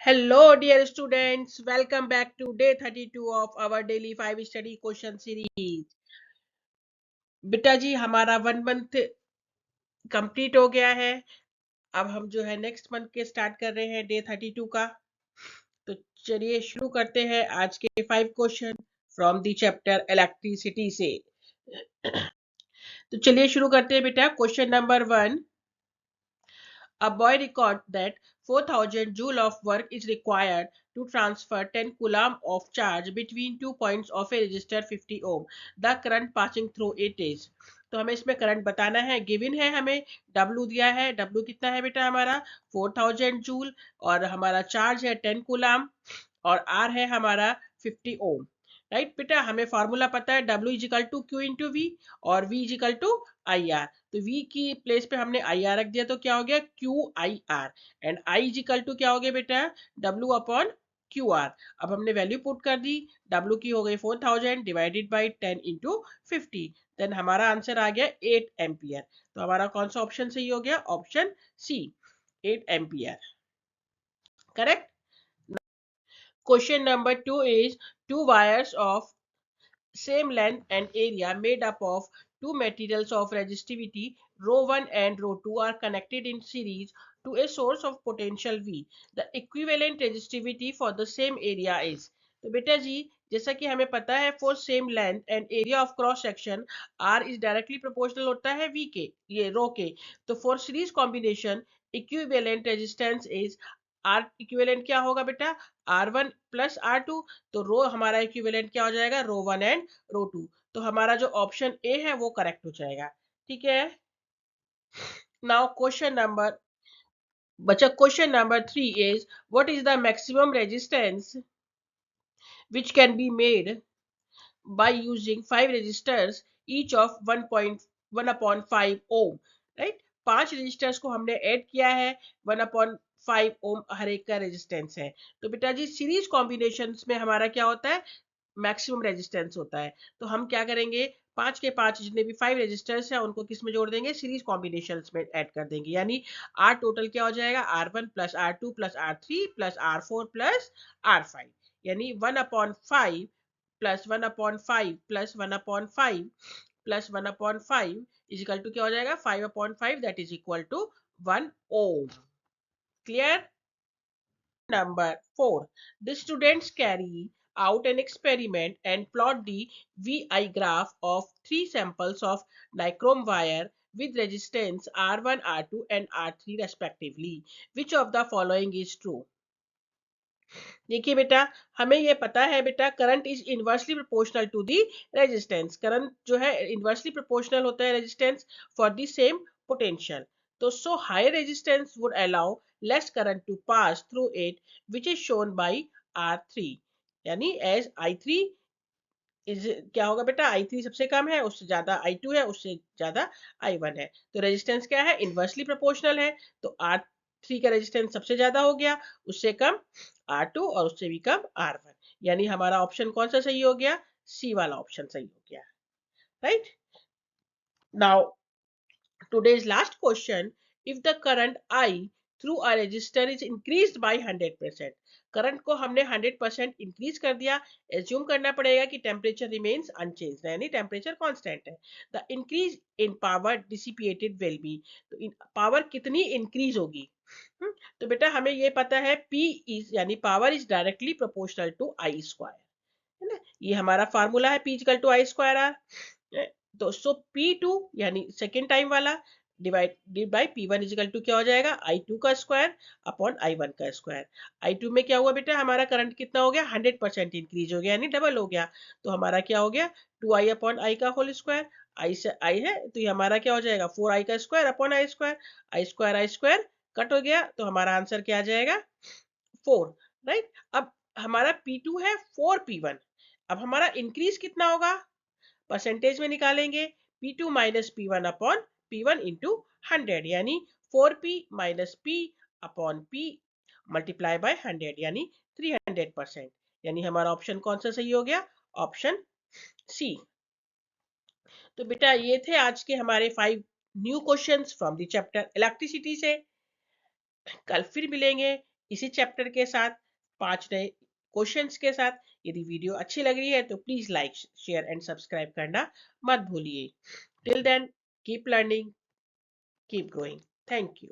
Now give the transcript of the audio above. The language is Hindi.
Hello, dear students. Welcome back to day 32 of our daily 5 study question series. बेटा जी हमारा 1 मंथ कंप्लीट हो गया है. अब हम जो है नेक्स्ट मंथ के स्टार्ट कर रहे हैं डे 32 का. तो चलिए शुरू करते हैं आज के 5 question from the chapter electricity से. तो चलिए शुरू करते हैं बेटा. Question number 1. A boy records that 4000 joule of work is required to transfer 10 coulomb of charge between 2 points of a resistor 50 ohm. The current passing through it is. तो हमें इसमें करंट बताना है. गिवन है हमें W दिया है. W कितना है बेटा हमारा 4000 जूल और हमारा चार्ज है 10 कूलाम और R है हमारा 50 ओम. राइट बेटा हमें फॉर्मूला पता है W equal to Q into V और V equal to I R. तो V की प्लेस पे हमने आई आर रख दिया तो क्या हो गया Q I R and I equal to क्या हो गया बेटा W अपॉन क्यू आर. अब हमने वैल्यू पुट कर दी. W की हो गई 4000 डिवाइडेड बाई 10 इंटू 50. देन हमारा आंसर आ गया 8 एम्पियर. तो हमारा कौन सा ऑप्शन सही हो गया option C 8 ampere. Correct. Question number 2 is two wires of same length and area made up of two materials of resistivity rho 1 and rho 2 are connected in series to a source of potential V. The equivalent resistivity for the same area is. तो बेटा जी जैसा कि हमें पता है for same length and area of cross section R is directly proportional होता है V के ये रो के. तो for series combination equivalent resistance is R equivalent क्या होगा बेटा R1 प्लस R2. तो रो हमारा इक्विवेलेंट क्या हो जाएगा रो 1 एंड रो 2. तो हमारा जो ऑप्शन ए है वो करेक्ट हो जाएगा. ठीक है. Now question number 3 is what is the maximum resistance which can be made by using 5 resistors each of 1.1 upon 5 ohm. Right 5 resistors को हमने ऐड किया है 1 अपॉन 5 ओम हर एक का रेजिस्टेंस है. तो बेटा जी सीरीज कॉम्बिनेशन में हमारा क्या होता है मैक्सिमम रेजिस्टेंस होता है. तो हम क्या करेंगे 5 के 5 जितने भी 5 रेजिस्टर्स हैं उनको किस में जोड़ देंगे सीरीज कॉम्बिनेशन में ऐड कर देंगे. यानी आर टोटल क्या हो जाएगा R1 plus R2 plus R3 plus R4 plus R5. यानी 1 upon 5 plus 1 upon 5 plus 1 upon 5 plus 1 upon 5 is equal to क्या हो जाएगा 5 upon 5 that is equal to 1 ohm. Clear. Number 4. The students carry out an experiment and plot the VI graph of 3 samples of nichrome wire with resistance R1, R2 and R3 respectively. Which of the following is true? देखिए बेटा हमें ये पता है बेटा current is inversely proportional to the resistance. Current जो है इनवर्सली प्रोपोर्शनल होता है resistance for the same potential. तो so high resistance would allow less current to pass through it which is shown by R3. यानी एज I3 इज क्या होगा बेटा I3 सबसे कम है उससे ज्यादा I2 है उससे ज्यादा I1 है. तो रेजिस्टेंस क्या है इनवर्सली प्रोपोर्शनल है. तो R3 का रेजिस्टेंस सबसे ज्यादा हो गया उससे कम R2 और उससे भी कम R1. यानी हमारा ऑप्शन कौन सा सही हो गया सी वाला ऑप्शन सही हो गया. Right. Now today's last question. If the current I through a resistor is increased by 100%. Current को हमने 100% इंक्रीज कर दिया. एज्यूम करना पड़ेगा कि टेम्परेचर रिमेन्स अनचेंज्ड यानी टेम्परेचर कांस्टेंट है. The increase in power dissipated will be. तो पावर कितनी इंक्रीज होगी. तो बेटा हमें ये पता है P इज यानी power is directly proportional to I square है ना. ये हमारा फार्मूला है P equal to I square R. तो सो P2 यानी सेकेंड टाइम वाला divided by P1 is equal to क्या हो जाएगा I2 का स्क्वायर अपॉन I1 का स्क्वायर. I2 में क्या हुआ बेटा हमारा करंट कितना हो गया 100% इंक्रीज हो गया यानी डबल हो गया. तो हमारा क्या हो गया 2I अपॉन I का होल स्क्वायर. I से I है तो ये हमारा क्या हो जाएगा 4I का square upon I square. I square cut हो गया तो हमारा आंसर क्या आ जाएगा 4. राइट. अब हमारा P2 है 4P1. अब हमारा इंक्रीज कितना होगा परसेंटेज में निकालेंगे P2 minus P1 upon P1 into 100 यानी 4P minus P upon P multiply by 100 यानी 300%. यानी हमारा ऑप्शन कौन सा सही हो गया ऑप्शन सी. तो बेटा ये थे आज के हमारे 5 new questions from the chapter electricity से. कल फिर मिलेंगे इसी चैप्टर के साथ 5 नए क्वेश्चंस के साथ। यदि वीडियो अच्छी लग रही है तो please like share and subscribe करना मत भूलिए। Till then keep learning, keep growing. Thank you.